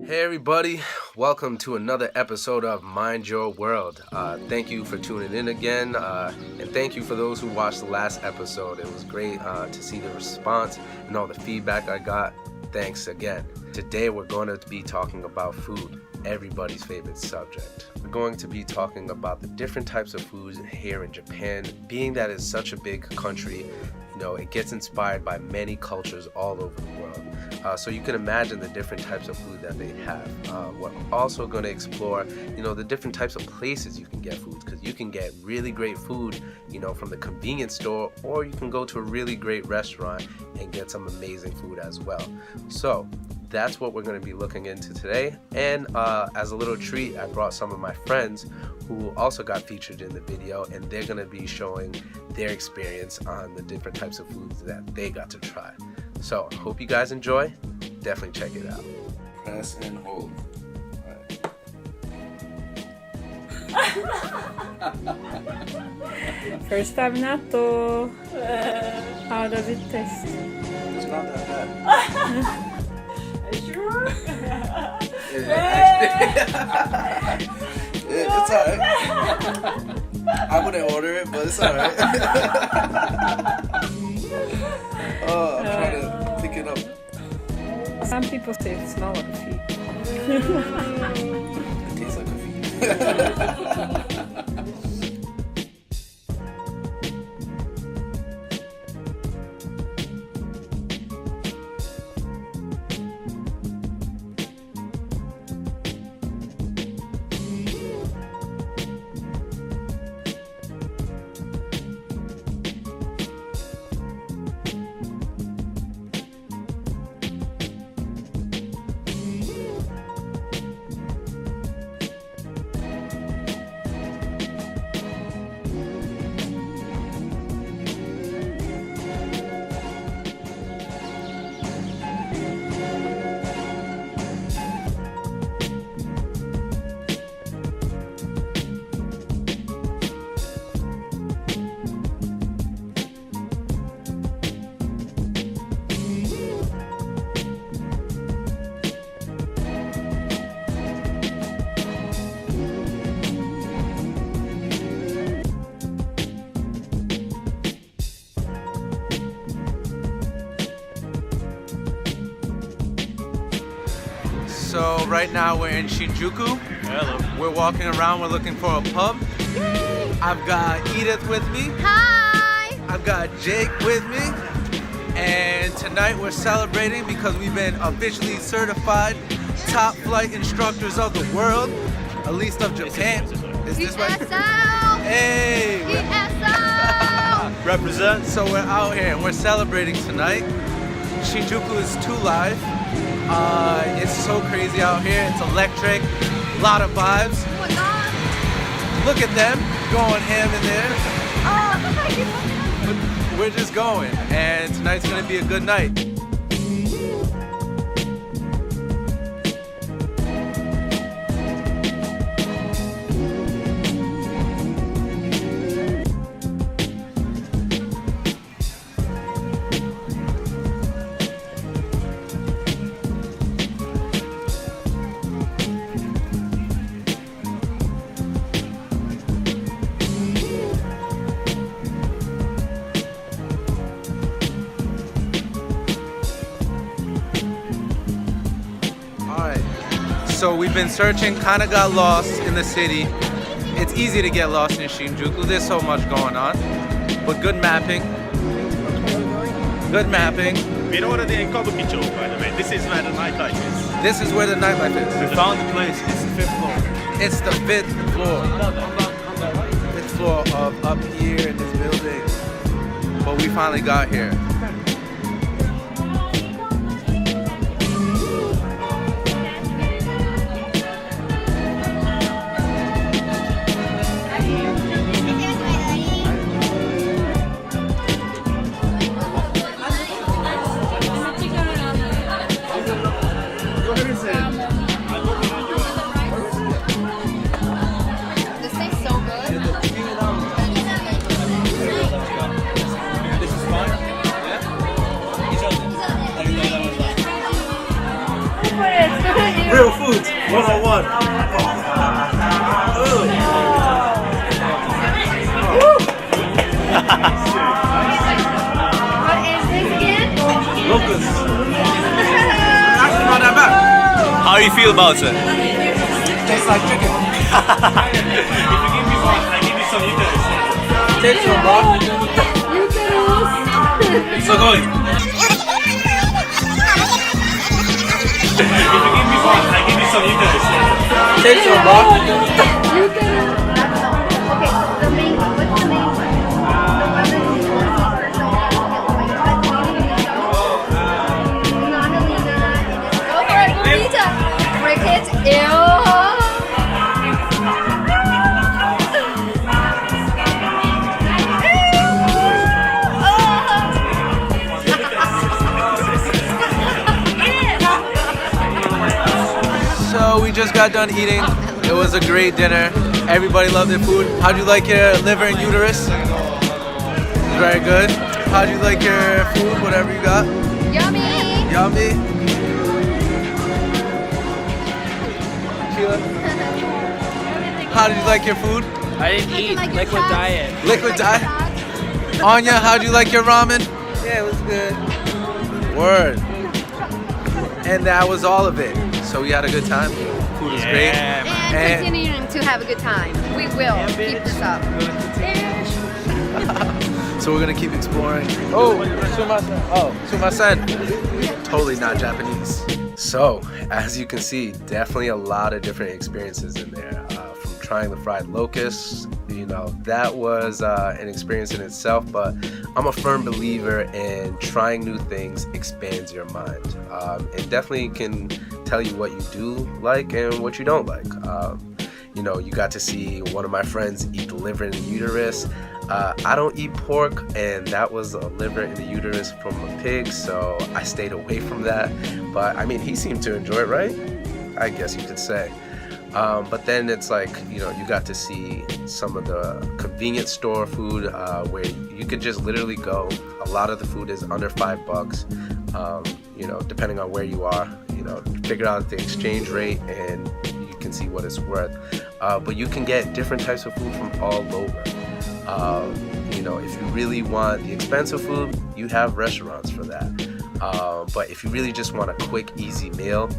Hey everybody, welcome to another episode of Mind Your World. Thank you for tuning in again, and thank you for those who watched the last episode. It was great to see the response and all the feedback I got. Thanks again. Today we're going to be talking about food, everybody's favorite subject. We're going to be talking about the different types of foods here in Japan. Being that it's such a big country, it gets inspired by many cultures all over the world. So you can imagine the different types of food that they have. We're also going to explore, the different types of places you can get food, because you can get really great food, from the convenience store, or you can go to a really great restaurant and get some amazing food as well. So that's what we're going to be looking into today. And as a little treat, I brought some of my friends who also got featured in the video, and they're going to be showing their experience on the different types of foods that they got to try. So hope you guys enjoy. Definitely check it out. Press and hold. First time natto. How does it taste? It's not that bad. Are you sure? It's alright. I wouldn't order it, but it's alright. I'm trying to pick it up. Some people say it smells like a feet. It tastes like a feet. So right now we're in Shinjuku. Hello. We're walking around, we're looking for a pub. I've got Edith with me. Hi! I've got Jake with me. And tonight we're celebrating because we've been officially certified top flight instructors of the world, at least of Japan. Is this right? ESL! Hey! ESL! Represent. So we're out here and we're celebrating tonight. Shinjuku is 2 live. It's so crazy out here. It's electric. A lot of vibes. Oh my god! Look at them going ham in there. Oh, We're just going, and tonight's gonna be a good night. So we've been searching, kind of got lost in the city. It's easy to get lost in Shinjuku. There's so much going on, but good mapping. Good mapping. We're already in Kabukicho, by the way. This is where the nightlife is. This is where the nightlife is. We found the place. It's the 5th floor. It's the 5th floor. 5th floor of up here in this building. But we finally got here. this tastes so good. This is fine. Yeah. What is this again? Actually, not that bad. How you feel about it? Tastes like chicken. If you give me one, I give you some uterus. Take some, bro. So good. If you give me one, I give you some uterus. Take some, bro. Okay, so the main one. What's the main one? The one that you Go for it, Bonita. Cricket. Ew. So we just got done eating. It was a great dinner. Everybody loved their food. How'd you like your liver and uterus? Very good. How'd you like your food? Whatever you got. Yummy. Yummy. Sheila? How did you like your food? I didn't eat. like your Liquid shots? diet. Liquid diet. Anya, how'd you like your ramen? Yeah, it was good. Word. And that was all of it. So we had a good time. Food was great. And And- continuing to have a good time. We will keep this up. So we're gonna keep exploring. Oh, sumasen. Oh, sumasen. Totally not Japanese. So, as you can see, definitely a lot of different experiences in there. From trying the fried locusts, that was an experience in itself, but I'm a firm believer in trying new things expands your mind. It definitely can tell you what you do like and what you don't like. You got to see one of my friends eat the liver and the uterus. I don't eat pork, and that was a liver in the uterus from a pig, so I stayed away from that. But I mean, he seemed to enjoy it, right? I guess you could say. But then it's like, you got to see some of the convenience store food where you could just literally go. A lot of the food is under $5, depending on where you are, figure out the exchange rate and you can see what it's worth. But you can get different types of food from all over. If you really want the expensive food, you have restaurants for that. But if you really just want a quick, easy meal,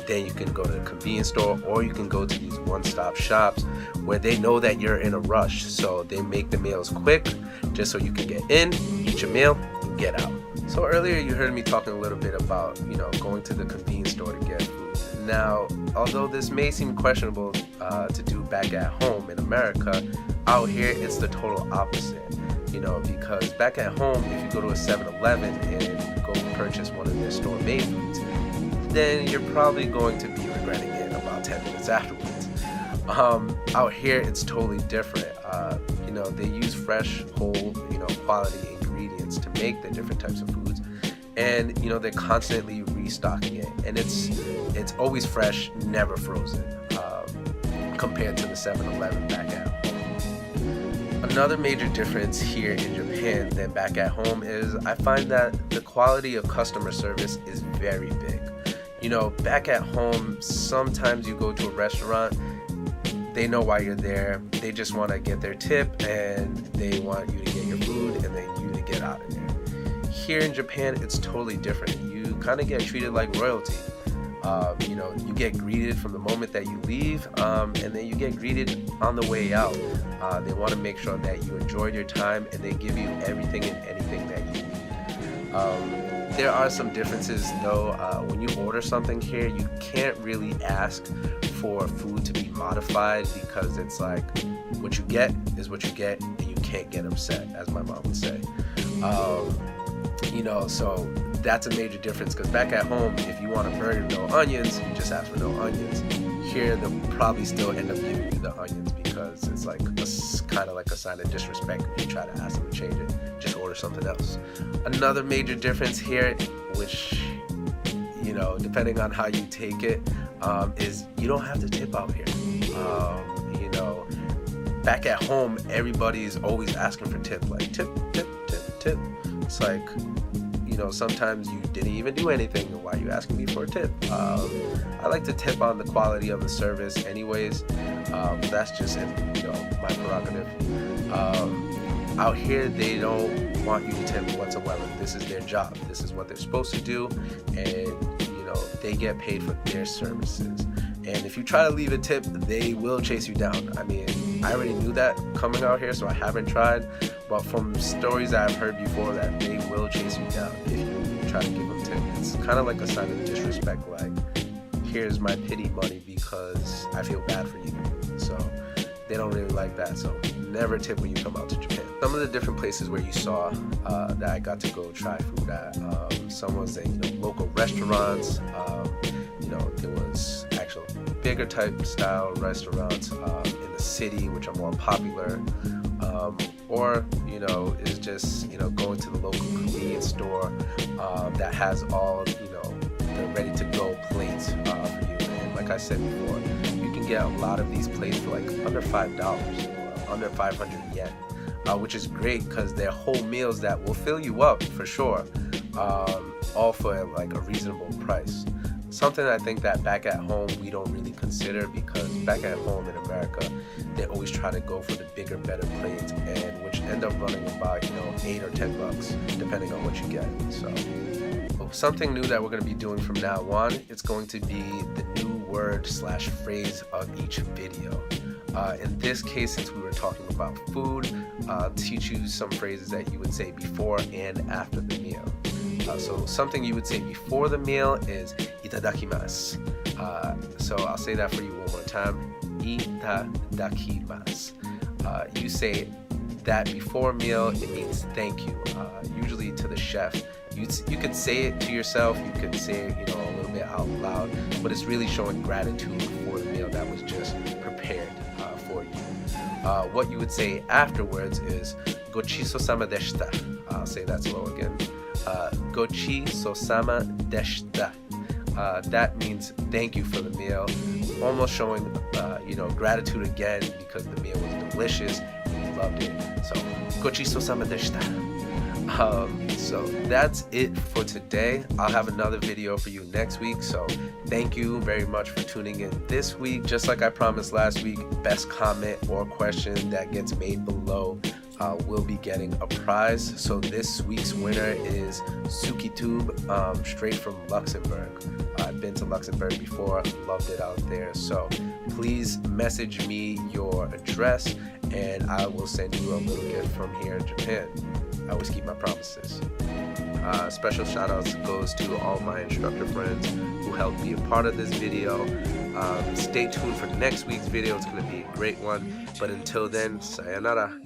then you can go to the convenience store, or you can go to these one-stop shops where they know that you're in a rush. So they make the meals quick, just so you can get in, eat your meal, and get out. So earlier you heard me talking a little bit about, going to the convenience store to get food. Now, although this may seem questionable to do back at home in America, out here it's the total opposite. Because back at home, if you go to a 7-Eleven and go purchase one of their store-made foods, then you're probably going to be regretting it about 10 minutes afterwards. Out here, it's totally different. They use fresh, whole, quality ingredients to make the different types of foods, and they're constantly restocking it, and it's always fresh, never frozen, compared to the 7-Eleven back at home. Another major difference here in Japan than back at home is I find that the quality of customer service is very big. Back at home, sometimes you go to a restaurant, they know why you're there, they just want to get their tip and they want you to get your food and then you to get out of there. Here in Japan, it's totally different. You kind of get treated like royalty. You get greeted from the moment that you leave, and then you get greeted on the way out. They want to make sure that you enjoyed your time and they give you everything and anything that you need. There are some differences though. When you order something here, you can't really ask for food to be modified because it's like what you get is what you get and you can't get upset, as my mom would say. So that's a major difference, because back at home, if you want a burger no onions, you just ask for no onions. Here they'll probably still end up giving you the onions because it's like kind of like a sign of disrespect if you try to ask them to change it. Just order something else. Another major difference here, which depending on how you take it, is you don't have to tip out here. Back at home, everybody's always asking for tip, like tip, tip, tip, tip. It's like, sometimes you didn't even do anything, and why are you asking me for a tip? I like to tip on the quality of the service anyways. That's just my prerogative. Out here, they don't want you to tip whatsoever. This is their job. This is what they're supposed to do, and they get paid for their services. And if you try to leave a tip, they will chase you down. I mean, I already knew that coming out here, so I haven't tried. But from stories that I've heard before, that they will chase you down if you try to give them a tip. It's kind of like a sign of disrespect, like, here's my pity money because I feel bad for you. So they don't really like that. So never tip when you come out to Japan. Some of the different places where you saw that I got to go try food at, some was local restaurants. There was actual bigger type style restaurants in the city, which are more popular, or is just going to the local convenience store that has all the ready to go plates for you. And like I said before, you can get a lot of these plates for like under $5 or under 500 yen, which is great because they're whole meals that will fill you up for sure, all for like a reasonable price. Something I think that back at home we don't really consider, because back at home in America they always try to go for the bigger, better plates, and which end up running about $8 or $10 depending on what you get. So something new that we're going to be doing from now on, it's going to be the new word/phrase of each video. In this case, since we were talking about food, I'll teach you some phrases that you would say before and after the meal. So something you would say before the meal is itadakimasu. So I'll say that for you one more time. Itadakimasu. You say that before meal, it means thank you. Usually to the chef. You could say it to yourself. You could say it, a little bit out loud, but it's really showing gratitude for the meal that was just prepared for you. What you would say afterwards is "Gochisousama deshita." I'll say that slow again. Gochisousama deshita. That means thank you for the meal, almost showing gratitude again because the meal was delicious and you loved it. So gochisousama deshita. So that's it for today. I'll have another video for you next week, so thank you very much for tuning in this week. Just like I promised last week, best comment or question that gets made below will be getting a prize. So this week's winner is Sukitube, straight from Luxembourg. I've been to Luxembourg before, loved it out there. So please message me your address and I will send you a little gift from here in Japan. I always keep my promises. Special shout outs goes to all my instructor friends who helped be a part of this video. Stay tuned for next week's video. It's going to be a great one. But until then, sayonara.